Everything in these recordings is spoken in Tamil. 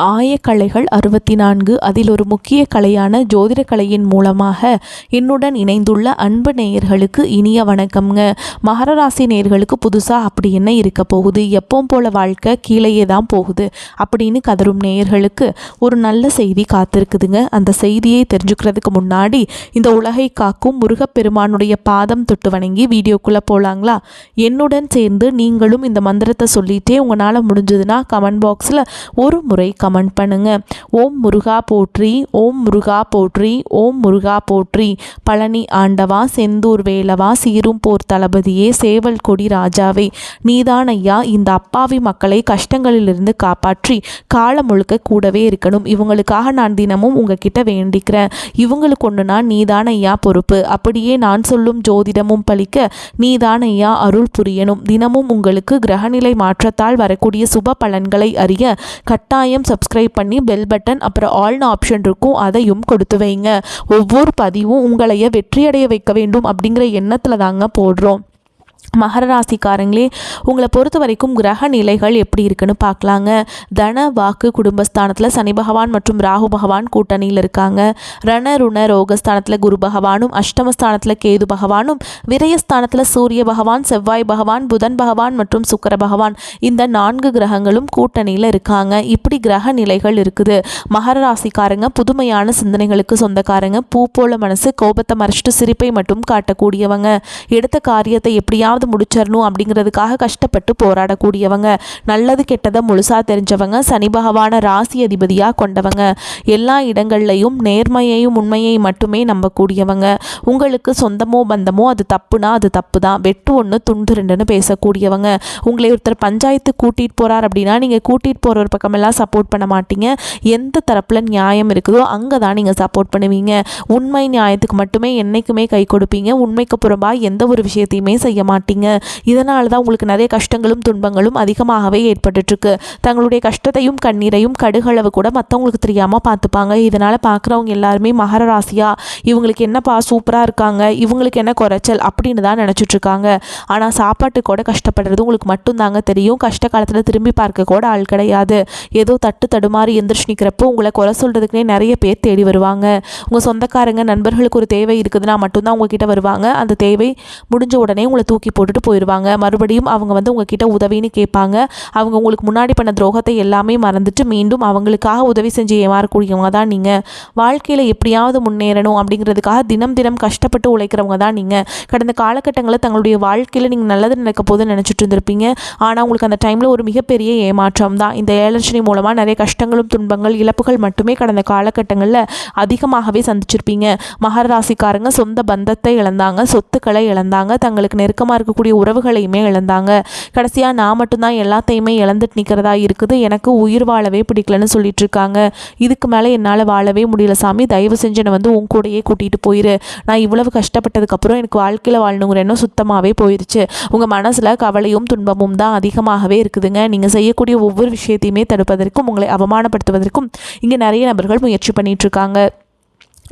ஆயக்கலைகள் 64 அதில் ஒரு முக்கிய கலையான ஜோதிட கலையின் மூலமாக என்னுடன் இணைந்துள்ள அன்பு நேயர்களுக்கு இனிய வணக்கம்ங்க. மகர ராசி நேயர்களுக்கு புதுசாக அப்படி என்ன இருக்க போகுது, எப்பவும் போல வாழ்க்கை கீழேயே தான் போகுது அப்படின்னு கதரும் நேயர்களுக்கு ஒரு நல்ல செய்தி காத்திருக்குதுங்க. அந்த செய்தியை தெரிஞ்சுக்கிறதுக்கு முன்னாடி இந்த உலகை காக்கும் முருகப்பெருமானுடைய பாதம் தொட்டு வணங்கி வீடியோக்குள்ளே போகலாங்களா? என்னுடன் சேர்ந்து நீங்களும் இந்த மந்திரத்தை சொல்லிட்டே உங்களால் முடிஞ்சதுன்னா கமெண்ட் பாக்ஸில் ஒரு முறை கமெண்ட் பண்ணுங்க. ஓம் முருகா போற்றி, ஓம் முருகா போற்றி, ஓம் முருகா போற்றி. பழனி ஆண்டவா, செந்தூர் வேலவா, சீரும் போர் தளபதியே, சேவல் கொடி ராஜாவே, நீதான் ஐயா இந்த அப்பாவி மக்களை கஷ்டங்களிலிருந்து காப்பாற்றி காலம் முழுக்க கூடவே இருக்கணும். இவங்களுக்காக நான் தினமும் உங்ககிட்ட வேண்டிக்கிறேன். இவங்களுக்கு ஒன்றுனா நீதான் ஐயா பொறுப்பு. அப்படியே நான் சொல்லும் ஜோதிடமும் பலிக்க நீதான் ஐயா அருள் புரியணும். தினமும் உங்களுக்கு கிரகநிலை மாற்றத்தால் வரக்கூடிய சுப பலன்களை அறிய கட்டாயம் சப்ஸ்கிரைப் பண்ணி பெல் பட்டன் அப்புறம் ஆல்னு ஆப்ஷன் இருக்கும், அதையும் கொடுத்து வைங்க. ஒவ்வொரு பதிவும் உங்களைய வெற்றியடைய வைக்க வேண்டும் அப்படிங்கிற எண்ணத்தில் தாங்க போடுறோம். மகர ராசிக்காரங்களே, உங்களை பொறுத்த வரைக்கும் கிரக நிலைகள் எப்படி இருக்குன்னு பார்க்கலாங்க. தன வாக்கு குடும்பஸ்தானத்தில் சனி பகவான் மற்றும் ராகு பகவான் கூட்டணியில் இருக்காங்க. ரண ருண ரோகஸ்தானத்தில் குரு பகவானும், அஷ்டமஸ்தானத்தில் கேது பகவானும், விரயஸ்தானத்தில் சூரிய பகவான், செவ்வாய் பகவான், புதன் பகவான் மற்றும் சுக்கிர பகவான், இந்த 4 கிரகங்களும் கூட்டணியில் இருக்காங்க. இப்படி கிரக நிலைகள் இருக்குது. மகர ராசிக்காரங்க புதுமையான சிந்தனைகளுக்கு சொந்தக்காரங்க. பூ போல மனசு, கோபத்தை மறைச்சிட்டு சிரிப்பை மட்டும் காட்டக்கூடியவங்க. எடுத்த காரியத்தை எப்படியாவது முடிச்சிடணும் அப்படிங்கிறதுக்காக கஷ்டப்பட்டு போராடக்கூடியவங்க. நல்லது கெட்டதை முழுசா தெரிஞ்சவங்க. சனி பகவான ராசி அதிபதியாக கொண்டவங்க. எல்லா இடங்கள்லையும் நேர்மையையும் உண்மையை மட்டுமே நம்பக்கூடியவங்க. உங்களுக்கு சொந்தமோ பந்தமோ அது தப்புனா அது தப்பு தான், வெட்டு ஒன்று துண்டு ரெண்டுன்னு பேசக்கூடியவங்க. உங்களை ஒருத்தர் பஞ்சாயத்து கூட்டிகிட்டு போகிறார் அப்படின்னா நீங்கள் கூட்டிகிட்டு போகிற ஒரு பக்கமெல்லாம் சப்போர்ட் பண்ண மாட்டீங்க. எந்த தரப்பில் நியாயம் இருக்குதோ அங்கே தான் நீங்கள் சப்போர்ட் பண்ணுவீங்க. உண்மை நியாயத்துக்கு மட்டுமே என்றைக்குமே கை கொடுப்பீங்க. உண்மைக்கு புறம்பாக எந்த ஒரு விஷயத்தையுமே செய்ய மாட்டீங்க. இதனால தான் உங்களுக்கு நிறைய கஷ்டங்களும் துன்பங்களும் அதிகமாகவே ஏற்பட்டுருக்கு. தங்களுடைய கஷ்டத்தையும் கண்ணீரையும் கடுகளவு கூட மற்றவங்களுக்கு தெரியாமல் பார்த்துப்பாங்க. இதனால் பார்க்குறவங்க எல்லாருமே மகர ராசியா இவங்களுக்கு என்னப்பா சூப்பராக இருக்காங்க, இவங்களுக்கு என்ன குறைச்சல் அப்படின்னு தான் நினச்சிட்ருக்காங்க. ஆனால் சாப்பாட்டு கூட கஷ்டப்படுறது உங்களுக்கு மட்டும்தாங்க தெரியும். கஷ்ட காலத்தில் திரும்பி பார்க்க கூட ஆள் கிடையாது. ஏதோ தட்டு தடுமாறி எந்திரிச்சு நிற்கிறப்போ உங்களை குறை சொல்கிறதுக்குனே நிறைய பேர் தேடி வருவாங்க. உங்கள் சொந்தக்காரங்க நண்பர்களுக்கு ஒரு தேவை இருக்குதுன்னா மட்டும்தான் உங்ககிட்ட வருவாங்க. அந்த தேவை முடிஞ்ச உடனே உங்களை தூக்கி போட்டுட்டு போயிடுவாங்க. மறுபடியும் அவங்க உங்ககிட்ட உதவின்னு கேட்பாங்க. அவங்க உங்களுக்கு முன்னாடி பண்ண துரோகத்தை எல்லாமே மறந்துட்டு மீண்டும் அவங்களுக்காக உதவி செஞ்சு ஏமாறக்கூடியவங்க தான் நீங்கள். வாழ்க்கையில் எப்படியாவது முன்னேறணும் அப்படிங்கிறதுக்காக தினம் தினம் கஷ்டப்பட்டு உழைக்கிறவங்க தான் நீங்கள். கடந்த காலகட்டங்களில் தங்களுடைய வாழ்க்கையில் நீங்கள் நல்லது நடக்க போதுன்னு நினச்சிட்டு இருந்திருப்பீங்க. ஆனால் உங்களுக்கு அந்த டைமில் ஒரு மிகப்பெரிய ஏமாற்றம் தான். இந்த ஏழரை மூலமாக நிறைய கஷ்டங்களும் துன்பங்கள் இழப்புகள் மட்டுமே கடந்த காலகட்டங்களில் அதிகமாகவே சந்திச்சிருப்பீங்க. மகர ராசிக்காரங்க சொந்த பந்தத்தை இழந்தாங்க, சொத்துக்களை இழந்தாங்க, தங்களுக்கு நெருக்கமாக இருக்கக்கூடிய உறவுகளையுமே இழந்தாங்க. கடைசியாக நான் மட்டும்தான் எல்லாத்தையுமே இழந்துட்டு நிற்கிறதா இருக்குது, எனக்கு உயிர் வாழவே பிடிக்கலன்னு சொல்லிட்டு இருக்காங்க. இதுக்கு மேலே என்னால் வாழவே முடியல சாமி, தயவு செஞ்சு என்னை உன் கூடையே கூட்டிகிட்டு போயிரு. நான் இவ்வளவு கஷ்டப்பட்டதுக்கப்புறம் எனக்கு வாழ்க்கையில் வாழணுங்கிற எண்ணம் சுத்தமாகவே போயிடுச்சு. உங்கள் மனசில் கவலையும் துன்பமும் தான் அதிகமாகவே இருக்குதுங்க. நீங்கள் செய்யக்கூடிய ஒவ்வொரு விஷயத்தையுமே தடுப்பதற்கும் உங்களை அவமானப்படுத்துவதற்கும் இங்கே நிறைய நபர்கள் முயற்சி பண்ணிகிட்ருக்காங்க.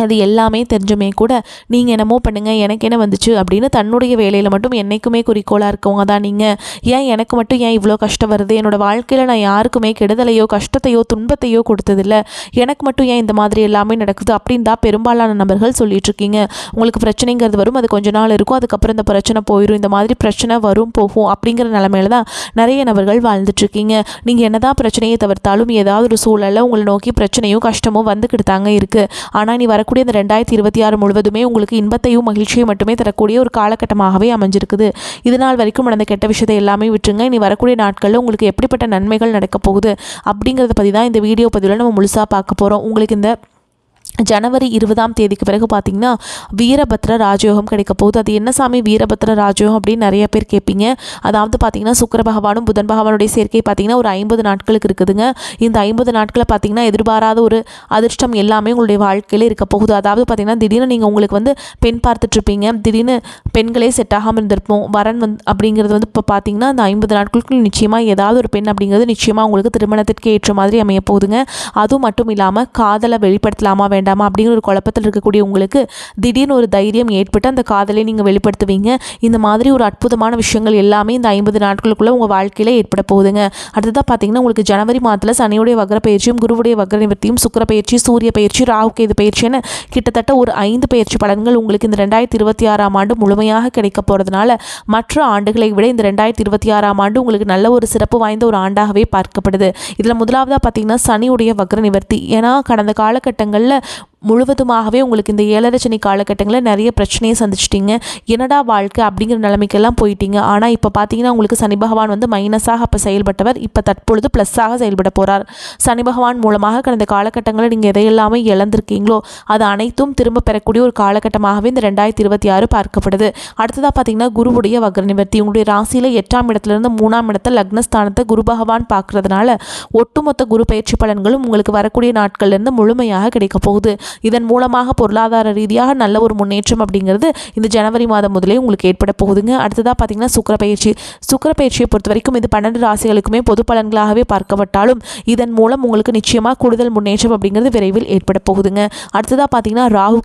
அது எல்லாமே தெரிஞ்சுமே கூட நீங்கள் என்னமோ பண்ணுங்கள், எனக்கு என்ன வந்துச்சு அப்படின்னு தன்னுடைய வேலையில் மட்டும் என்றைக்குமே குறிக்கோளாக இருக்கவங்க தான் நீங்கள். ஏன் எனக்கு மட்டும் ஏன் இவ்வளோ கஷ்டம் வருது, என்னோடய வாழ்க்கையில் நான் யாருக்குமே கெடுதலையோ கஷ்டத்தையோ துன்பத்தையோ கொடுத்ததில்லை, எனக்கு மட்டும் ஏன் இந்த மாதிரி எல்லாமே நடக்குது அப்படின்னு தான் பெரும்பாலான நபர்கள் சொல்லிகிட்ருக்கீங்க. உங்களுக்கு பிரச்சனைங்கிறது வரும், அது கொஞ்ச நாள் இருக்கும், அதுக்கப்புறம் இந்த பிரச்சனை போயிடும். இந்த மாதிரி பிரச்சனை வரும் போகும் அப்படிங்கிற நிலமையில தான் நிறைய நபர்கள் வாழ்ந்துட்டுருக்கீங்க. நீங்கள் என்ன தான் பிரச்சனையை தவிர்த்தாலும் ஏதாவது ஒரு சூழலில் உங்களை நோக்கி பிரச்சனையும் கஷ்டமும் வந்துக்கிட்டு தாங்க இருக்குது. ஆனால் நீ வரக்கூடிய இந்த 2026 முழுவதுமே உங்களுக்கு இன்பத்தையும் மகிழ்ச்சியும் மட்டுமே தரக்கூடிய ஒரு காலகட்டமாகவே அமைஞ்சிருக்குது. இது நாள் வரைக்கும் நடந்த கெட்ட விஷயத்தை எல்லாமே விட்டுருங்க. இனி வரக்கூடிய நாட்களில் உங்களுக்கு எப்படிப்பட்ட நன்மைகள் நடக்க போகுது அப்படிங்கிறத பற்றி தான் இந்த வீடியோ பதிவில் நம்ம முழுசாக பார்க்க போகிறோம். உங்களுக்கு இந்த ஜனவரி 20ஆம் தேதிக்கு பிறகு பார்த்திங்கன்னா வீரபத்ர ராஜயோகம் கிடைக்க போகுது. அது என்ன சாமி வீரபத்ர ராஜயோகம் அப்படின்னு நிறைய பேர் கேட்பீங்க. அதாவது பார்த்திங்கன்னா சுக்கிர பகவானும் புதன் பகவானுடைய சேர்க்கை பார்த்திங்கன்னா ஒரு 50 நாட்களுக்கு இருக்குதுங்க. இந்த 50 நாட்களில் பார்த்திங்கன்னா எதிர்பாராத ஒரு அதிர்ஷ்டம் எல்லாமே உங்களுடைய வாழ்க்கையில் இருக்க போகுது. அதாவது பார்த்திங்கன்னா திடீர்னு நீங்கள் உங்களுக்கு பெண் பார்த்துட்ருப்பீங்க, திடீர்னு பெண்களே செட் ஆகாமல் இருந்திருப்போம். வரன் அப்படிங்கிறது இப்போ பார்த்திங்கன்னா அந்த 50 நாட்களுக்கு நிச்சயமாக ஏதாவது ஒரு பெண் அப்படிங்கிறது நிச்சயமாக உங்களுக்கு திருமணத்திற்கு ஏற்ற மாதிரி அமைய போகுதுங்க. அதுவும் மட்டும் இல்லாமல் காதலை வெளிப்படுத்தலாமா வேண்டாம் வேண்டாமா அப்படிங்கிற ஒரு குழப்பத்தில் இருக்கக்கூடிய உங்களுக்கு திடீர்னு ஒரு தைரியம் ஏற்பட்டு அந்த காதலை நீங்கள் வெளிப்படுத்துவீங்க. இந்த மாதிரி ஒரு அற்புதமான விஷயங்கள் எல்லாமே இந்த 50 நாட்களுக்குள்ளே உங்கள் வாழ்க்கையில் ஏற்பட போகுதுங்க. அடுத்ததாக பார்த்தீங்கன்னா உங்களுக்கு ஜனவரி மாதத்தில் சனியுடைய வக்ர பயிற்சியும் குருவுடைய வக்ர நிவர்த்தியும் சுக்கிர பயிற்சி சூரிய பயிற்சி ராகு கேது பயிற்சின்னு கிட்டத்தட்ட ஒரு 5 பயிற்சி பலன்கள் உங்களுக்கு இந்த 2026ஆம் ஆண்டு முழுமையாக கிடைக்க போகிறதுனால மற்ற ஆண்டுகளை விட இந்த 2026ஆம் ஆண்டு உங்களுக்கு நல்ல ஒரு சிறப்பு வாய்ந்த ஒரு ஆண்டாகவே பார்க்கப்படுது. இதில் முதலாவதாக பார்த்தீங்கன்னா சனியுடைய வக்ர நிவர்த்தி. ஏன்னா கடந்த காலகட்டங்களில் முழுவதுமாகவே உங்களுக்கு இந்த 7.5 சனி காலகட்டங்களில் நிறைய பிரச்சனையை சந்திச்சிட்டிங்க. என்னடா வாழ்க்கை அப்படிங்கிற நிலைமைக்கெல்லாம் போயிட்டீங்க. ஆனால் இப்போ பார்த்தீங்கன்னா உங்களுக்கு சனி பகவான் வந்து மைனஸாக அப்போ செயல்பட்டவர் இப்போ தற்பொழுது ப்ளஸ்ஸாக செயல்பட போகிறார். சனி பகவான் மூலமாக கடந்த காலகட்டங்களில் நீங்கள் எதையெல்லாமே இழந்திருக்கீங்களோ அது அனைத்தும் திரும்ப பெறக்கூடிய ஒரு காலகட்டமாகவே இந்த 2026 பார்க்கப்படுது. அடுத்ததாக பார்த்தீங்கன்னா குருவுடைய வக்ர நிவர்த்தி. உங்களுடைய ராசியில் 8ஆம் இடத்துலேருந்து 3ஆம் இடத்தை லக்னஸ்தானத்தை குரு பகவான் பார்க்கறதுனால ஒட்டுமொத்த குரு பயிற்சி பலன்களும் உங்களுக்கு வரக்கூடிய நாட்கள்லேருந்து முழுமையாக கிடைக்க போகுது. இதன் மூலமாக பொருளாதார ரீதியாக நல்ல ஒரு முன்னேற்றம் அப்படிங்கிறது இந்த ஜனவரி மாதம் முதலே உங்களுக்கு ஏற்பட போகுதுங்க. அடுத்ததாக பார்த்தீங்கன்னா சுக்கிர பயிற்சியை பொறுத்த வரைக்கும் இது 12 ராசிகளுக்குமே பொது பலன்களாகவே பார்க்கப்பட்டாலும் இதன் மூலம் உங்களுக்கு நிச்சயமாக கூடுதல் முன்னேற்றம் அப்படிங்கிறது விரைவில் ஏற்பட போகுதுங்க. அடுத்ததாக பார்த்தீங்கன்னா ராகு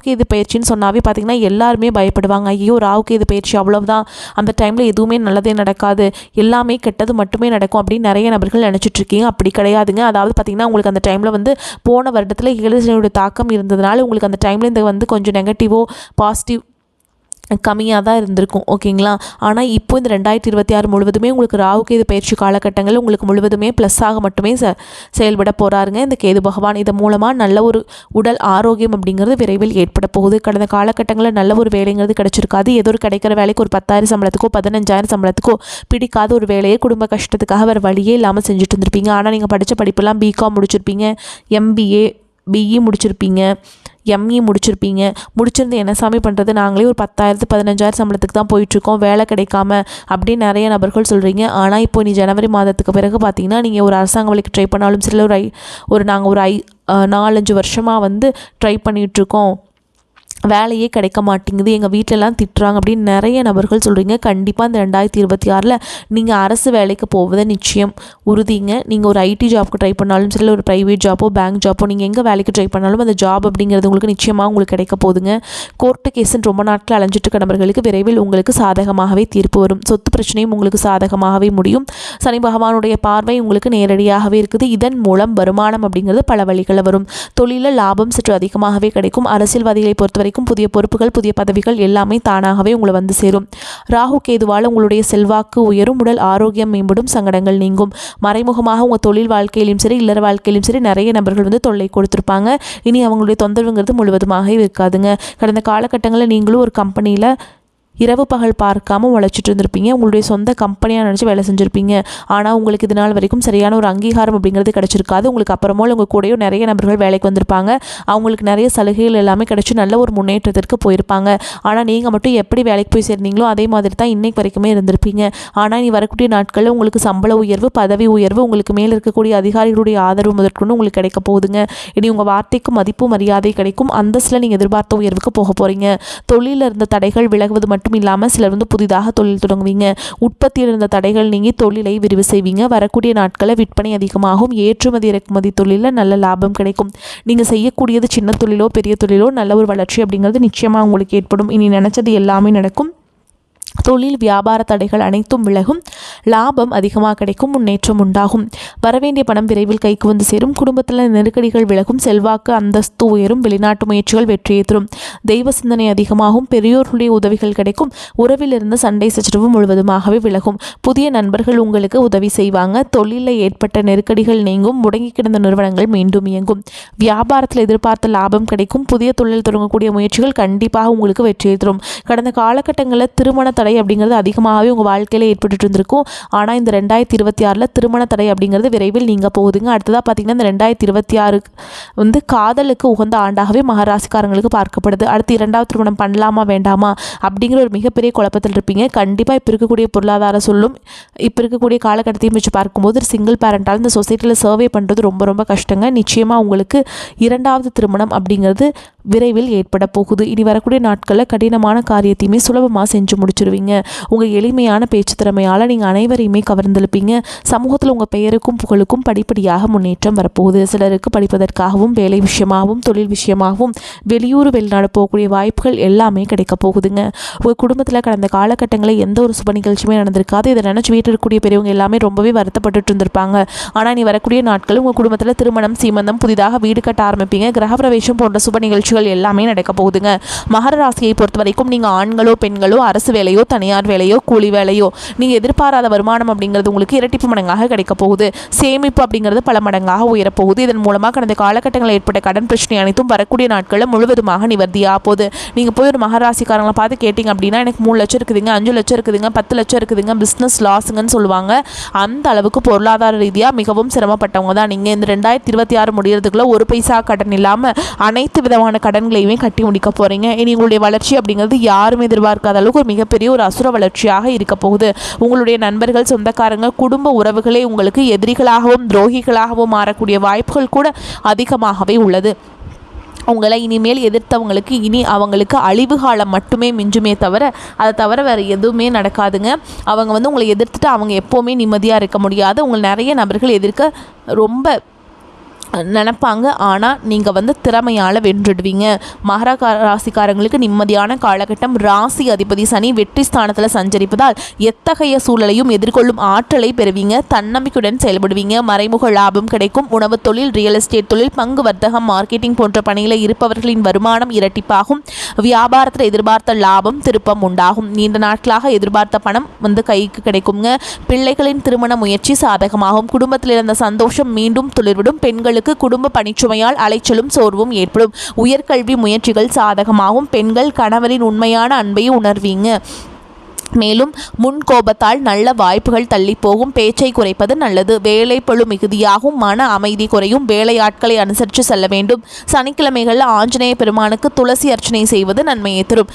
கேது பயிற்சின்னு சொன்னாவே பார்த்தீங்கன்னா எல்லாருமே பயப்படுவாங்க. ஐயோ ராகு கேது பயிற்சி அவ்வளவுதான், அந்த டைமில் எதுவுமே நல்லதே நடக்காது, எல்லாமே கெட்டது மட்டுமே நடக்கும் அப்படின்னு நிறைய நபர்கள் நினச்சிட்டு இருக்கீங்க. அப்படி கிடையாதுங்க. அதாவது பார்த்தீங்கன்னா உங்களுக்கு அந்த டைமில் வந்து போன வருடத்தில் 7 தாக்கம் இருந்ததுனால உங்களுக்கு அந்த டைமில் இந்த வந்து கொஞ்சம் நெகட்டிவோ பாசிட்டிவ் கம்மியாக தான் இருந்திருக்கும். ஓகேங்களா? ஆனால் இப்போ இந்த 2026 முழுவதுமே உங்களுக்கு ராகு கேது பயிற்சி காலகட்டங்கள் உங்களுக்கு முழுவதுமே ப்ளஸ்ஸாக மட்டுமே செயல்பட போகிறாருங்க இந்த கேது பகவான். இதன் மூலமாக நல்ல ஒரு உடல் ஆரோக்கியம் அப்படிங்கிறது விரைவில் ஏற்பட போகுது. கடந்த காலகட்டங்களில் நல்ல ஒரு வேலைங்கிறது கிடைச்சிருக்காது. ஏதோ ஒரு கிடைக்கிற வேலைக்கு ஒரு 10,000 சம்பளத்துக்கோ 15,000 சம்பளத்துக்கோ பிடிக்காத ஒரு வேலையை குடும்ப கஷ்டத்துக்காக வேறு வழியே இல்லாமல் செஞ்சுட்டு இருந்திருப்பீங்க. ஆனால் நீங்கள் படித்த படிப்பெல்லாம் பிகாம் முடிச்சிருப்பீங்க, MBA BE முடிச்சிருப்பீங்க, ME முடிச்சிருந்து என்ன சாமி பண்ணுறது, நாங்களே ஒரு 10,000 15,000 சம்பளத்துக்கு தான் போயிட்டுருக்கோம், வேலை கிடைக்காம அப்படின்னு நிறைய நபர்கள் சொல்கிறீங்க. ஆனால் இப்போ நீ ஜனவரி மாதத்துக்கு பிறகு பார்த்தீங்கன்னா நீங்கள் ஒரு அரசாங்க வேலைக்கு ட்ரை பண்ணாலும் சரி, நாங்கள் ஒரு 4-5 வருஷமாக வந்து ட்ரை பண்ணிகிட்ருக்கோம், வேலையே கிடைக்க மாட்டேங்குது, எங்கள் வீட்டிலலாம் திட்டுறாங்க அப்படின்னு நிறைய நபர்கள் சொல்கிறீங்க. கண்டிப்பாக இந்த 2026 நீங்கள் அரசு வேலைக்கு போவதை நிச்சயம் உறுதிங்க. நீங்கள் ஒரு IT ஜாப்க்கு ட்ரை பண்ணாலும் சரி, ஒரு ப்ரைவேட் ஜாப்போ பேங்க் ஜாப்போ நீங்கள் எங்கே வேலைக்கு ட்ரை பண்ணாலும் அந்த ஜாப் அப்படிங்கிறது உங்களுக்கு நிச்சயமாக உங்களுக்கு கிடைக்க போகுதுங்க. கோர்ட்டு கேஸுன்னு ரொம்ப நாட்கள் அலைஞ்சிட்டு இருக்க நபர்களுக்கு விரைவில் உங்களுக்கு சாதகமாகவே தீர்ப்பு வரும். சொத்து பிரச்சனையும் உங்களுக்கு சாதகமாகவே முடியும். சனி பகவானுடைய பார்வை உங்களுக்கு நேரடியாகவே இருக்குது. இதன் மூலம் வருமானம் அப்படிங்கிறது பல வழிகளில் வரும். தொழிலில் லாபம் சற்று அதிகமாகவே கிடைக்கும். அரசியல்வாதிகளை பொறுத்தவரை புதிய பொறுப்புகள் புதிய பதவிகள் எல்லாமே தானாகவே உங்களை வந்து சேரும். ராகு கேதுவால் உங்களுடைய செல்வாக்கு உயரும், உடல் ஆரோக்கியம் மேம்படும், சங்கடங்கள் நீங்கும். மறைமுகமாக உங்கள் தொழில் வாழ்க்கையிலும் சரி இல்லற வாழ்க்கையிலும் சரி நிறைய நபர்கள் வந்து தொல்லை கொடுத்துருப்பாங்க. இனி அவங்களுடைய தொந்தரவுங்கிறது முழுவதுமாக இருக்காதுங்க. கடந்த காலகட்டங்களில் நீங்களும் ஒரு கம்பெனியில் இரவு பகல் பார்க்காம உழைச்சிட்டு இருந்திருப்பீங்க. உங்களுடைய சொந்த கம்பெனியாக நினச்சி வேலை செஞ்சுருப்பீங்க. ஆனால் உங்களுக்கு இது நாள் வரைக்கும் சரியான ஒரு அங்கீகாரம் அப்படிங்கிறது கிடச்சிருக்காது. உங்களுக்கு அப்புறமோ உங்கள் கூடயும் நிறைய நபர்கள் வேலைக்கு வந்திருப்பாங்க. அவங்களுக்கு நிறைய சலுகைகள் எல்லாமே கிடச்சி நல்ல ஒரு முன்னேற்றத்திற்கு போயிருப்பாங்க. ஆனால் நீங்கள் மட்டும் எப்படி வேலைக்கு போய் சேர்ந்தீங்களோ அதே மாதிரி தான் இன்னைக்கு வரைக்குமே இருந்திருப்பீங்க. ஆனால் நீ வரக்கூடிய நாட்களில் உங்களுக்கு சம்பள உயர்வு பதவி உயர்வு உங்களுக்கு மேலே இருக்கக்கூடிய அதிகாரிகளுடைய ஆதரவு முதற்கொண்டு உங்களுக்கு கிடைக்க போகுதுங்க. இனி உங்கள் வார்த்தைக்கு மதிப்பு மரியாதை கிடைக்கும். அந்தஸ்தில் நீங்கள் எதிர்பார்த்த உயர்வுக்கு போக போகிறீங்க. தொழிலில் இருந்த தடைகள் விலகுவது மட்டும் இல்லாமல் சிலர் வந்து புதிதாக தொழில் தொடங்குவீங்க. உற்பத்தியில் இருந்த தடைகள் நீங்கி தொழிலை விரிவு செய்வீங்க. வரக்கூடிய நாட்களில் விற்பனை அதிகமாகும். ஏற்றுமதி இறக்குமதி தொழிலில் நல்ல லாபம் கிடைக்கும். நீங்கள் செய்யக்கூடியது சின்ன தொழிலோ பெரிய தொழிலோ நல்ல ஒரு வளர்ச்சி அப்படிங்கிறது நிச்சயமாக உங்களுக்கு ஏற்படும். இனி நினைச்சது எல்லாமே நடக்கும். தொழில் வியாபார தடைகள் அனைத்தும் விலகும். லாபம் அதிகமாக கிடைக்கும். முன்னேற்றம் உண்டாகும். வரவேண்டிய பணம் விரைவில் கைக்கு வந்து சேரும். குடும்பத்தில் நெருக்கடிகள் விலகும். செல்வாக்கு அந்தஸ்து உயரும். வெளிநாட்டு முயற்சிகள் வெற்றியை தரும். தெய்வ சிந்தனை அதிகமாகும். பெரியோர்களுடைய உதவிகள் கிடைக்கும். உறவில் இருந்த சண்டை சச்சரவு முழுவதுமாகவே விலகும். புதிய நண்பர்கள் உங்களுக்கு உதவி செய்வாங்க. தொழிலில் ஏற்பட்ட நெருக்கடிகள் நீங்கும். முடங்கி கிடந்த நிறுவனங்கள் மீண்டும் இயங்கும். வியாபாரத்தில் எதிர்பார்த்த லாபம் கிடைக்கும். புதிய தொழில் தொடங்கக்கூடிய முயற்சிகள் கண்டிப்பாக உங்களுக்கு வெற்றியை தரும். கடந்த காலகட்டங்களில் திருமண தடை அப்படிங்கிறது அதிகமாகவே உங்கள் வாழ்க்கையில் ஏற்பட்டு இருந்திருக்கும். ஆனால் இந்த 2026 திருமண தடை அப்படிங்கிறது விரைவில் நீங்க போகுதுங்க. அடுத்ததாக பார்த்தீங்கன்னா இந்த 2026 வந்து காதலுக்கு உகந்த ஆண்டாகவே மகராசிக்காரங்களுக்கு பார்க்கப்படுது. அடுத்து 2வது திருமணம் பண்ணலாமா வேண்டாமா அப்படிங்கிற ஒரு மிகப்பெரிய குழப்பத்தில் இருப்பீங்க. கண்டிப்பாக இப்போ இருக்கக்கூடிய பொருளாதார சொல்லும் இப்போ இருக்கக்கூடிய காலகட்டத்தையும் வச்சு பார்க்கும்போது சிங்கிள் பேரண்டால் இந்த சொசைட்டியில் சர்வே பண்ணுறது ரொம்ப ரொம்ப கஷ்டங்க. நிச்சயமாக உங்களுக்கு 2வது திருமணம் அப்படிங்கிறது விரைவில் ஏற்பட போகுது. இனி வரக்கூடிய நாட்களில் கடினமான காரியத்தையுமே சுலபமாக செஞ்சு முடிச்சிருவீங்க. உங்கள் எளிமையான பேச்சு திறமையால் நீங்கள் அனைவரையுமே கவர்ந்தெழுப்பீங்க. சமூகத்தில் உங்கள் பெயருக்கும் புகழுக்கும் படிப்படியாக முன்னேற்றம் வரப்போகுது. சிலருக்கு படிப்பதற்காகவும் வேலை விஷயமாகவும் தொழில் விஷயமாகவும் வெளியூர் வெளிநாடு போகக்கூடிய வாய்ப்புகள் எல்லாமே கிடைக்க போகுதுங்க. உங்கள் குடும்பத்தில் கடந்த காலகட்டங்களில் எந்த ஒரு சுப நிகழ்ச்சியுமே நடந்திருக்காது. இதை நினச்சி வீட்டில் இருக்கக்கூடிய பெரியவங்க எல்லாமே ரொம்பவே வருத்தப்பட்டு இருந்திருப்பாங்க. ஆனால் இனி வரக்கூடிய நாட்கள் உங்கள் குடும்பத்தில் திருமணம், சீமந்தம், புதிதாக வீடு கட்ட ஆரம்பிப்பீங்க. கிரகப்பிரவேசம் போன்ற சுப நிகழ்ச்சிகள் எல்லாமே நடக்க போகுதுங்க. மகர ராசியை பொறுத்த வரைக்கும் நீங்கள் ஆண்களோ பெண்களோ அரசு வேலையோ தனியார் வேலையோ கூலி வேலையோ நீங்கள் எதிர்பாராத வருமானம் அப்படிங்கிறது உங்களுக்கு இரட்டிப்பு மடங்காக கிடைக்க போகுது. சேமிப்பு அப்படிங்கிறது பல மடங்காக உயரப்போகுது. இதன் மூலமாக கடந்த காலகட்டங்களில் ஏற்பட்ட கடன் பிரச்சனை அனைத்தும் வரக்கூடிய நாட்களில் முழுவதுமாக நிவர்த்தியாக போகுது. நீங்கள் போய் ஒரு மகராசிக்காரங்களை பார்த்து கேட்டிங்க அப்படின்னா எனக்கு 3 லட்சம் இருக்குதுங்க, 5 லட்சம் இருக்குதுங்க, 10 லட்சம் இருக்குதுங்க, பிஸ்னஸ் லாஸுங்கன்னு சொல்லுவாங்க. அந்த அளவுக்கு பொருளாதார ரீதியாக மிகவும் சிரமப்பட்டவங்க தான் நீங்கள். இந்த 2026 முடியறதுக்குள்ள ஒரு பைசா கடன் இல்லாமல் அனைத்து விதமான கடன்களையுமே கட்டி முடிக்க போகிறீங்க. இனி உங்களுடைய வளர்ச்சி அப்படிங்கிறது யாருமே எதிர்பார்க்காத அளவுக்கு ஒரு மிகப்பெரிய ஒரு அசுர வளர்ச்சியாக இருக்க போகுது. உங்களுடைய நண்பர்கள், சொந்தக்காரங்க, குடும்ப உறவுகளே உங்களுக்கு எதிரிகளாகவும் துரோகிகளாகவும் மாறக்கூடிய வாய்ப்புகள் கூட அதிகமாகவே உள்ளது. உங்களை இனிமேல் எதிர்த்தவங்களுக்கு இனி அவங்களுக்கு அழிவு காலம் மட்டுமே மிஞ்சுமே தவிர அதை தவிர வேறு எதுவுமே நடக்காதுங்க. அவங்க உங்களை எதிர்த்துட்டு அவங்க எப்போவுமே நிம்மதியாக இருக்க முடியாது. உங்களை நிறைய நபர்கள் எதிர்க்க ரொம்ப நினைப்பாங்க. ஆனால் நீங்கள் திறமையால் வென்றுடுவீங்க. மகர ராசிக்காரங்களுக்கு நிம்மதியான காலகட்டம். ராசி அதிபதி சனி வெற்றி ஸ்தானத்தில் சஞ்சரிப்பதால் எத்தகைய சூழலையும் எதிர்கொள்ளும் ஆற்றலை பெறுவீங்க. தன்னம்பிக்கையுடன் செயல்படுவீங்க. மறைமுக லாபம் கிடைக்கும். உணவு தொழில், ரியல் எஸ்டேட் தொழில், பங்கு வர்த்தகம், மார்க்கெட்டிங் போன்ற பணிகளில் இருப்பவர்களின் வருமானம் இரட்டிப்பாகும். வியாபாரத்தில் எதிர்பார்த்த லாபம் திருப்பம் உண்டாகும். நீண்ட நாட்களாக எதிர்பார்த்த பணம் கைக்கு கிடைக்குங்க. பிள்ளைகளின் திருமண முயற்சி சாதகமாகும். குடும்பத்தில் இருந்த சந்தோஷம் மீண்டும் துளிர்விடும். பெண்களுக்கு குடும்ப பணிச்சுமையால் அலைச்சலும் சோர்வும் ஏற்படும். உயர்கல்வி முயற்சிகள் சாதகமாகும். பெண்கள் கணவரின் உண்மையான அன்பை உணர்வீங்க. மேலும் முன்கோபத்தால் நல்ல வாய்ப்புகள் தள்ளி போகும். பேச்சை குறைப்பது நல்லது. வேலை பளு மிகுதியாகும். மன அமைதி குறையும். வேலையாட்களை அனுசரித்து செல்ல வேண்டும். சனிக்கிழமைகளில் ஆஞ்சநேய பெருமானுக்கு துளசி அர்ச்சனை செய்வது நன்மையை தரும்.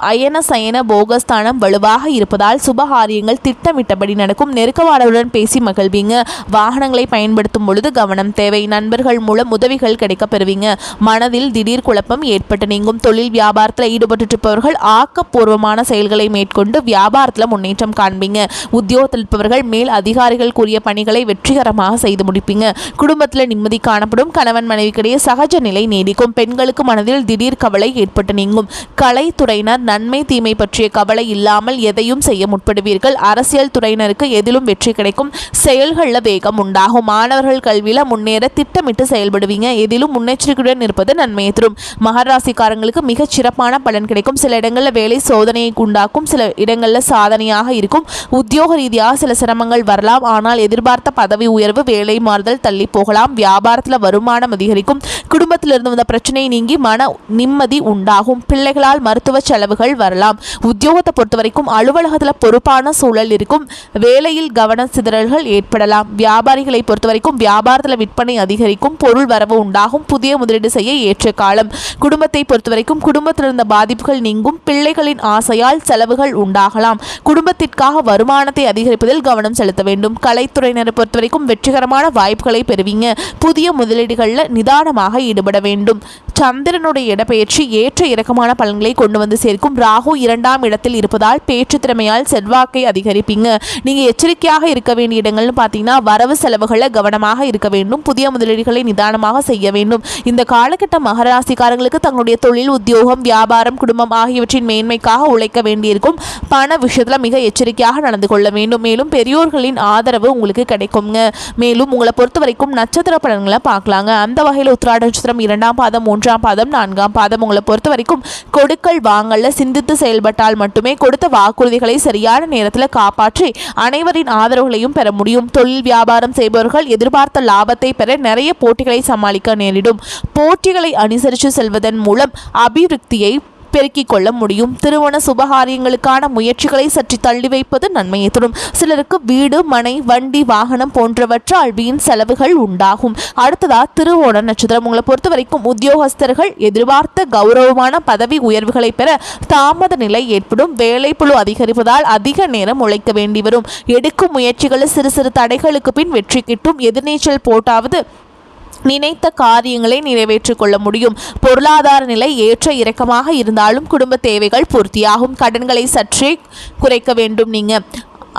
அயன சயன போகஸ்தானம் வலுவாக இருப்பதால் சுபகாரியங்கள் திட்டமிட்டபடி நடக்கும். நெருக்கவாடவுடன் பேசி மகிழ்வீங்க. வாகனங்களை பயன்படுத்தும் பொழுது கவனம் தேவை. நண்பர்கள் மூலம் உதவிகள் கிடைக்க பெறுவீங்க. மனதில் திடீர் குழப்பம் ஏற்பட்டு நீங்கும். தொழில் வியாபாரத்தில் ஈடுபட்டு இருப்பவர்கள் ஆக்கப்பூர்வமான செயல்களை மேற்கொண்டு வியாபாரத்தில் முன்னேற்றம் காண்பீங்க. உத்தியோகத்தில் இருப்பவர்கள் மேல் அதிகாரிகள் கூறிய பணிகளை வெற்றிகரமாக செய்து முடிப்பீங்க. குடும்பத்தில் நிம்மதி காணப்படும். கணவன் மனைவிக்கிடையே சகஜ நிலை நீடிக்கும். பெண்களுக்கு மனதில் திடீர் கவலை ஏற்பட்டு நீங்கும். கலைத்துறையினர் நன்மை தீமை பற்றிய கவலை இல்லாமல் எதையும் செய்ய முற்படுவீர்கள். அரசியல் துறையினருக்கு எதிலும் வெற்றி கிடைக்கும். செயல்களில் வேகம் உண்டாகும். மாணவர்கள் கல்வியில் முன்னேற திட்டமிட்டு செயல்படுவீங்க. எதிலும் முன்னெச்சரிக்கையுடன் இருப்பது நன்மையை தரும். மகராசிக்காரங்களுக்கு மிகச் சிறப்பான பலன் கிடைக்கும். சில இடங்களில் வேலை சோதனையை உண்டாக்கும். சில இடங்களில் சாதனையாக இருக்கும். உத்தியோக ரீதியாக சில சிரமங்கள் வரலாம். ஆனால் எதிர்பார்த்த பதவி உயர்வு, வேலை மாறுதல் தள்ளி போகலாம். வியாபாரத்தில் வருமானம் அதிகரிக்கும். குடும்பத்திலிருந்து வந்த பிரச்சனை நீங்கி மன நிம்மதி உண்டாகும். பிள்ளைகளால் மருத்துவ செலவுகள் வரலாம். உத்தியோகத்தை பொறுத்த வரைக்கும் அலுவலகத்தில் பொறுப்பான சூழல் இருக்கும். வேலையில் கவன சிதறல்கள் ஏற்படலாம். வியாபாரிகளை பொறுத்த வரைக்கும் வியாபாரத்தில் விற்பனை அதிகரிக்கும். பொருள் வரவு உண்டாகும். புதிய முதலீடு செய்ய ஏற்ற காலம். குடும்பத்தை பொறுத்த வரைக்கும் குடும்பத்தில் இருந்த பாதிப்புகள் நீங்கும். பிள்ளைகளின் ஆசையால் செலவுகள் உண்டாகலாம். குடும்பத்திற்காக வருமானத்தை அதிகரிப்பதில் கவனம் செலுத்த வேண்டும். கலைத்துறையினரை பொறுத்த வரைக்கும் வெற்றிகரமான வாய்ப்புகளை பெறுவீங்க. புதிய முதலீடுகளில் நிதானமாக ஈடுபட வேண்டும். சந்திரனுடைய இடப்பெயர்ச்சி ஏற்ற இறக்கமான பலன்களை கொண்டு வந்து சேர்க்கும். ராகு 2ஆம் இடத்தில் இருப்பதால் பேச்சு திறமையால் செல்வாக்கை அதிகரிப்பீங்க. நீங்கள் எச்சரிக்கையாக இருக்க வேண்டிய இடங்கள்னு பார்த்தீங்கன்னா வரவு செலவுகளை கவனமாக இருக்க வேண்டும். புதிய முதலீடுகளை நிதானமாக செய்ய வேண்டும். இந்த காலகட்ட மகராசிக்காரங்களுக்கு தங்களுடைய தொழில், உத்தியோகம், வியாபாரம், குடும்பம் ஆகியவற்றின் மேன்மைக்காக உழைக்க வேண்டியிருக்கும். பண விஷயத்தில் மிக எச்சரிக்கையாக நடந்து கொள்ள வேண்டும். மேலும் பெரியோர்களின் ஆதரவு உங்களுக்கு கிடைக்குங்க. மேலும் உங்களை பொறுத்த வரைக்கும் நட்சத்திர பலன்களை பார்க்கலாங்க. அந்த வகையில் உத்திராட நட்சத்திரம் 2ஆம் பாதம், 3ஆம் பாதம், 4ஆம் பாதம் உங்களை பொறுத்த வரைக்கும் கொடுக்கல் வாங்கல்ல சிந்தித்து செயல்பட்டால் மட்டுமே கொடுத்த வாக்குறுதிகளை சரியான நேரத்தில் காப்பாற்றி அனைவரின் ஆதரவுகளையும் பெற முடியும். தொழில் வியாபாரம் செய்பவர்கள் எதிர்பார்த்த லாபத்தை பெற நிறைய போட்டிகளை சமாளிக்க நேரிடும். போட்டிகளை அனுசரித்து செல்வதன் மூலம் அபிவிருத்தியை பெருக்கிக் கொள்ள முடியும். திருமண சுபகாரியங்களுக்கான முயற்சிகளை சற்று தள்ளி வைப்பது நன்மையை தரும். சிலருக்கு வீடு, மனை, வண்டி, வாகனம் போன்றவற்றால் வீண் செலவுகள் உண்டாகும். அடுத்ததா திருவோண நட்சத்திரம் உங்களை பொறுத்த வரைக்கும் உத்தியோகஸ்தர்கள் எதிர்பார்த்த கௌரவமான பதவி உயர்வுகளை பெற தாமத நிலை ஏற்படும். வேலைப்பளு அதிகரிப்பதால் அதிக நேரம் உழைக்க வேண்டி வரும். எடுக்கும் முயற்சிகளில் சிறு சிறு தடைகளுக்கு பின் வெற்றி கிட்டும். எதிர்நீச்சல் போட்டாவது நினைத்த காரியங்களை நிறைவேற்றிக் கொள்ள முடியும். பொருளாதார நிலை ஏற்ற இறக்கமாக இருந்தாலும் குடும்ப தேவைகள் பூர்த்தியாகும். கடன்களை சற்றே குறைக்க வேண்டும். நீங்க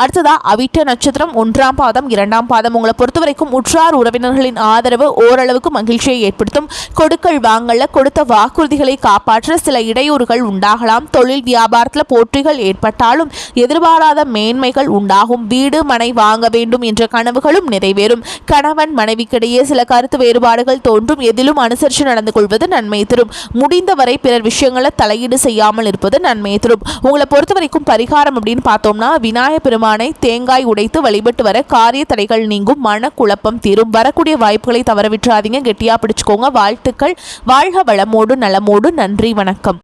அடுத்ததா அவிட்ட நட்சத்திரம் 1ஆம் பாதம் 2ஆம் பாதம். உங்களை பொறுத்த வரைக்கும் உற்றார் உறவினர்களின் ஆதரவு ஓரளவுக்கு மகிழ்ச்சியை ஏற்படுத்தும். கொடுக்கல் வாங்கல கொடுத்த வாக்குறுதிகளை காப்பாற்ற சில இடையூறுகள் உண்டாகலாம். தொழில் வியாபாரத்தில் போட்டிகள் ஏற்பட்டாலும் எதிர்பாராத மேன்மைகள் உண்டாகும். வீடு மனை வாங்க வேண்டும் என்ற கனவுகளும் நிறைவேறும். கணவன் மனைவிக்கிடையே சில கருத்து வேறுபாடுகள் தோன்றும். எதிலும் அனுசரித்து நடந்து கொள்வது நன்மை தரும். முடிந்தவரை பிறர் விஷயங்களை தலையீடு செய்யாமல் இருப்பது நன்மை தரும். உங்களை பொறுத்த வரைக்கும் பரிகாரம் அப்படின்னு பார்த்தோம்னா விநாயகர் தேங்காய் உடைத்து வழிபட்டு வர காரிய தடைகள் நீங்கும். மன குழப்பம் தீரும். வரக்கூடிய வாய்ப்புகளை தவற விட்டுறாதீங்க. கெட்டியா பிடிச்சுக்கோங்க. வாழ்த்துக்கள். வாழ்க வளமோடு நலமோடு. நன்றி, வணக்கம்.